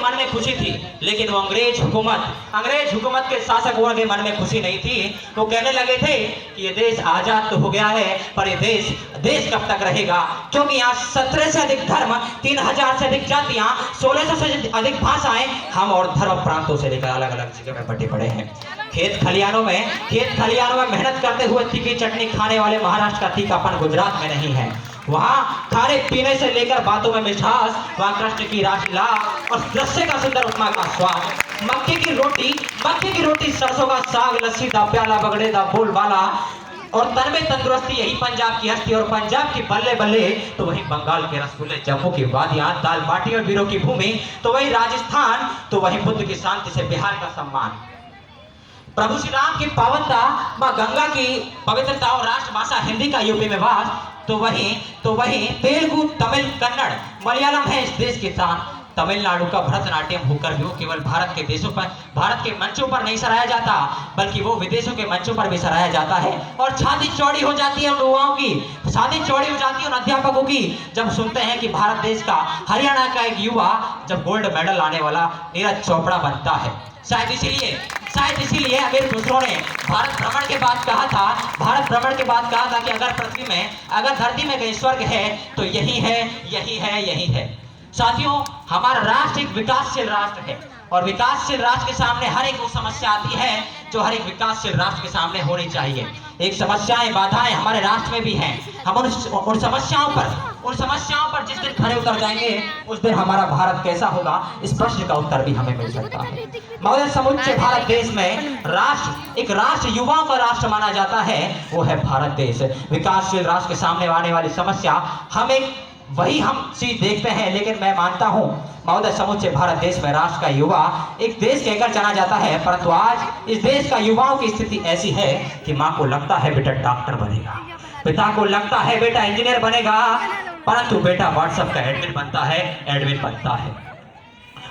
मन में खुशी थी, लेकिन वो अंग्रेज हुकूमत के शासकों के मन में खुशी नहीं थी। वो कहने लगे थे कि ये देश आजाद तो हो गया है, पर ये देश कब तक रहेगा, क्योंकि यहाँ 17 से अधिक धर्म, 3000 से अधिक जातियां, 1600 से अधिक भाषाएं हम और धर्म प्रांतों से लेकर अलग अलग जगह में बटे पड़े हैं। खेत खलियानों में मेहनत करते हुए तीखी चटनी खाने वाले महाराष्ट्र का तीखापन गुजरात में नहीं है। वहाँ खाने पीने से लेकर बातों में मिठास, वहाँ कृष्ण की रासलीला और दृश्य का सुंदर उपमा का स्वाद, मक्के की रोटी, सरसों का साग, लस्सी दा प्याला, बगड़े दा बोलबाला और तन में तंदुरुस्ती, यही पंजाब की हस्ती। और पंजाब की बल्ले बल्ले तो वही बंगाल के रसगुल्ले, जम्मू की वादियां, दाल बाटी और वीरों की भूमि तो वही राजस्थान, तो वही बुद्ध की शांति से बिहार का सम्मान, प्रभु श्री राम की पावनता, माँ गंगा की पवित्रता और राष्ट्रभाषा हिंदी का यूपी में वास, तो वही तेलुगु, तमिल, कन्नड़, मलयालम है इस देश की शान। तमिलनाडु का भरतनाट्यम होकर भी वो केवल भारत के मंचों पर नहीं सराहा जाता, बल्कि वो विदेशों के मंचों पर भी सराहा जाता है। और छाती चौड़ी हो जाती है उन युवाओं की, छाती चौड़ी हो जाती है उन अध्यापकों की, जब सुनते हैं कि भारत देश का, हरियाणा का एक युवा जब गोल्ड मेडल लाने वाला नीरज चोपड़ा बनता है। शायद इसीलिए अमीर खुसरो ने भारत भ्रमण के बाद कहा था कि अगर धरती में कहीं स्वर्ग है तो यही है। साथियों, हमारा राष्ट्र एक विकासशील राष्ट्र है, और विकासशील राष्ट्र के सामने हर एक वो समस्या आती है जो हर एक विकासशील राष्ट्र के सामने होनी चाहिए। एक समस्याएं, बाधाएं हमारे राष्ट्र में भी हैं। हम उन समस्याओं पर जिस दिन खड़े उतर जाएंगे, उस दिन हमारा भारत कैसा होगा, इस प्रश्न का उत्तर भी हमें मिल सकता है। मगर समुच्चय भारत देश में एक राष्ट्र युवाओं का राष्ट्र माना जाता है, वो है भारत देश। विकासशील राष्ट्र के सामने आने वाली समस्या हम चीज देखते हैं, लेकिन मैं मानता हूं महोदय, समुच्चय भारत देश में राष्ट्र का युवा एक देश कहकर जाना जाता है, परंतु आज इस देश का युवाओं की स्थिति ऐसी है कि माँ को लगता है बेटा डॉक्टर बनेगा, पिता को लगता है बेटा इंजीनियर बनेगा, परंतु बेटा व्हाट्सएप का एडमिन बनता है।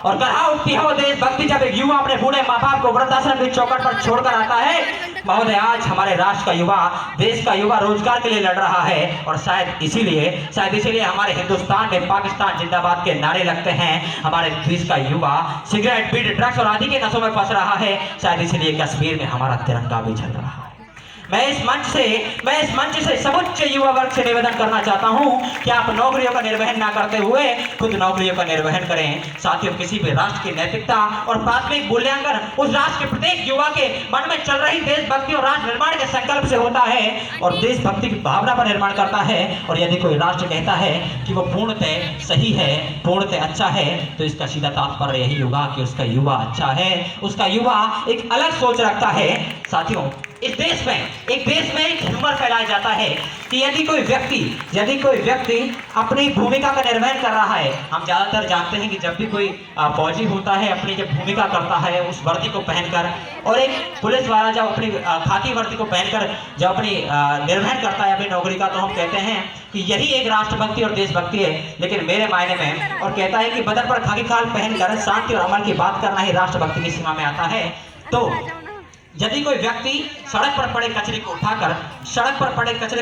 और कहाँ उठती है वो देशभक्ति जब एक युवा अपने बूढ़े माँ बाप को वृद्धाश्रम की चौखट पर छोड़कर आता है। महोदय, आज हमारे राष्ट्र का युवा, देश का युवा रोजगार के लिए लड़ रहा है, और शायद इसीलिए हमारे हिंदुस्तान में पाकिस्तान जिंदाबाद के नारे लगते हैं। हमारे देश का युवा सिगरेट, बीड़ी, ड्रग्स और आदि के नशों में फंस रहा है। शायद इसीलिए कश्मीर में हमारा तिरंगा भी झल रहा है। मैं इस मंच से समुच्चय युवा वर्ग से निवेदन करना चाहता हूं कि आप नौकरियों का निर्वहन ना करते हुए खुद नौकरियों का निर्वहन करें। साथियों, किसी भी राष्ट्र की नैतिकता और प्राथमिक मूल्यांकन उस राष्ट्र के प्रत्येक युवा के मन में चल रही देशभक्ति और राष्ट्र निर्माण के संकल्प से होता है, और देशभक्ति की भावना पर निर्माण करता है। और यदि कोई राष्ट्र कहता है कि वो पूर्णतः सही है, पूर्णतः अच्छा है, तो इसका सीधा तात्पर्य यही होगा कि उसका युवा अच्छा है, उसका युवा एक अलग सोच रखता है। साथियों, एक देश में एक ह्यूमर फैलाया जाता है कि यदि कोई व्यक्ति अपनी भूमिका का निर्वहन कर रहा है, हम ज्यादातर जानते हैं कि जब भी कोई फौजी होता है, अपनी जब भूमिका करता है उस वर्दी को पहनकर, और एक पुलिस वाला जब अपनी खाकी वर्दी को पहनकर जब अपनी निर्वहन करता है अपनी नौकरी का, तो हम कहते हैं कि यही एक राष्ट्रभक्ति और देशभक्ति है। लेकिन मेरे मायने में और कहता है कि बदन पर खाकी खाल पहनकर शांति और अमन की बात करना ही राष्ट्रभक्ति की सीमा में आता है। तो यदि कोई व्यक्ति सड़क पर पड़े कचरे को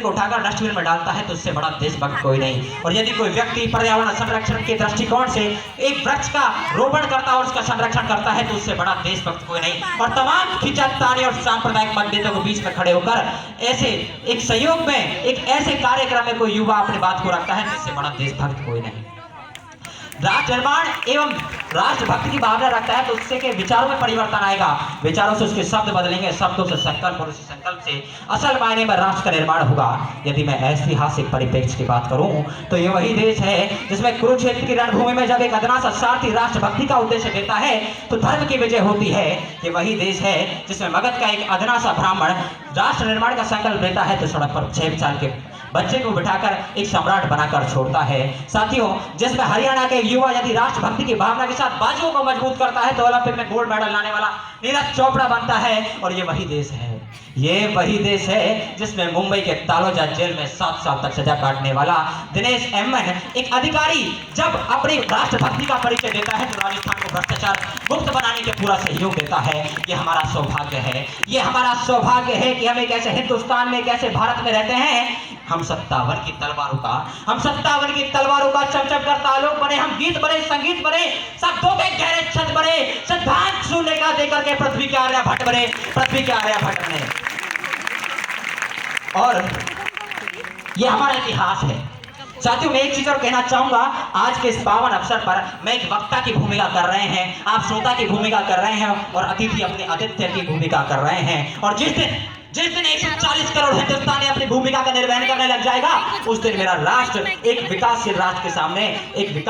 उठाकर डस्टबिन में डालता है, तो उससे बड़ा देशभक्त कोई नहीं। और यदि कोई व्यक्ति पर्यावरण संरक्षण के दृष्टिकोण से एक वृक्ष का रोपण करता और उसका संरक्षण करता है, तो उससे बड़ा देशभक्त कोई नहीं। और तमाम खिंचातानी और सांप्रदायिक मतभेदों के बीच में खड़े होकर ऐसे एक सहयोग में, एक ऐसे कार्यक्रम में कोई युवा अपनी बात को रखता है, तो इससे बड़ा देशभक्त कोई नहीं। राष्ट्र निर्माण एवं राष्ट्रभक्ति की भावना रखता है, तो उससे के विचारों में परिवर्तन आएगा, विचारों से उसके शब्द बदलेंगे, शब्दों से संकल्प, और उसी संकल्प से असल मायने में राष्ट्र का निर्माण होगा। यदि मैं ऐतिहासिक परिप्रेक्ष्य की बात करूं, तो ये वही देश है जिसमें कुरुक्षेत्र की रणभूमि में जब एक अदना सा सारथी राष्ट्रभक्ति का उद्देश्य देता है तो धर्म की विजय होती है। ये वही देश है जिसमें मगध का एक अदना सा ब्राह्मण राष्ट्र निर्माण का संकल्प लेता है, तो सड़क पर 6 साल के बच्चे को बिठाकर एक सम्राट बनाकर छोड़ता है। साथियों, जिसमें हरियाणा के युवा यदि राष्ट्रभक्ति की भावना के साथ बाजुओं को मजबूत करता है, तो ओलंपिक में गोल्ड मेडल लाने वाला नीरज चोपड़ा बनता है। और ये वही देश है जिसमें मुंबई के तालोजा जेल में 7 साल तक सजा काटने वाला दिनेश एमएन, एक अधिकारी, जब अपनी राष्ट्रभक्ति का परिचय देता है, तो राजस्थान को भ्रष्टाचार मुक्त बनाने के पूरा सहयोग देता है। ये हमारा सौभाग्य है कि हम एक ऐसे हिंदुस्तान में, एक ऐसे भारत में रहते हैं। हम 57 की तलवारों का चमचम करता आलोक बने, हम गीत बने, संगीत बने, शब्दों के गहरे शून्य का देकर के पृथ्वी के आर्यभट्ट बने, पृथ्वी के आर्यभट्ट बने। और ये हमारा इतिहास है। साथियों, मैं एक चीज और कहना चाहूंगा, आज के इस पावन अवसर पर मैं एक वक्ता की भूमिका कर रहे हैं, आप श्रोता की भूमिका कर रहे हैं और अतिथि अपने आतिथ्य की भूमिका कर रहे हैं। और जिस दिन 140 करोड़ हिंदुस्तानी अपनी भूमिका का निर्वहन करने लग जाएगा, उस दिन मेरा राष्ट्र एक विकासशील राष्ट्र के सामने एक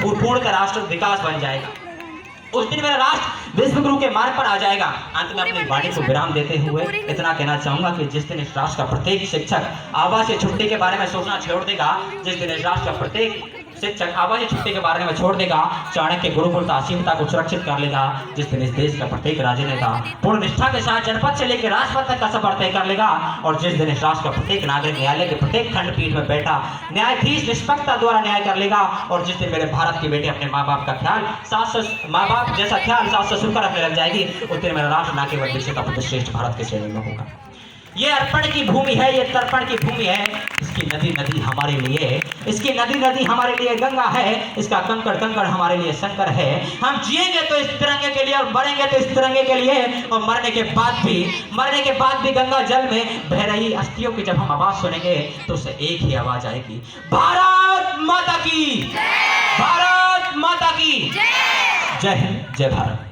पूर्ण का राष्ट्र विकास बन जाएगा। उस दिन मेरा राष्ट्र विश्व गुरु के मार्ग पर आ जाएगा। अंत में अपनी वाणी को विराम देते हुए इतना कहना चाहूंगा कि जिस दिन इस राष्ट्र का प्रत्येक शिक्षक आवासीय छुट्टी के बारे में सोचना छोड़ देगा, जिस दिन इस राष्ट्र का प्रत्येक शिक्षक आवासीय छुट्टी के बारे में छोड़ देगा, चाणक्य गुरुकुल असीमता को सुरक्षित कर लेगा, जिस दिन इस देश का प्रत्येक राजनेता पूर्ण निष्ठा के साथ जनपद से लेकर राष्ट्रपति तक का सफर तय कर लेगा, और जिस दिन इस राष्ट्र का प्रत्येक नागरिक न्यायालय के प्रत्येक खंडपीठ में बैठा न्यायाधीश निष्पक्षता द्वारा न्याय कर लेगा, और जिस दिन मेरे भारत की बेटी अपने माँ बाप का ख्याल माँ बाप जैसा ख्याल सास ससुर का रखने लग जाएगी, उस दिन मेरा राष्ट्र ना केवल विश्व का श्रेष्ठ भारत के श्रेणी में होगा। ये अर्पण की भूमि है, ये तर्पण की भूमि है। इसकी नदी नदी हमारे लिए, इसकी नदी नदी हमारे लिए गंगा है, इसका कंकड़ कंकड़ हमारे लिए शंकर है। हम जिएंगे तो इस तिरंगे के लिए और मरेंगे तो इस तिरंगे के लिए, और मरने के बाद भी गंगा जल में बह रही अस्थियों की जब हम आवाज सुनेंगे तो उससे एक ही आवाज आएगी, भारत माता की, भारत माता की जय हिंद, जय भारत।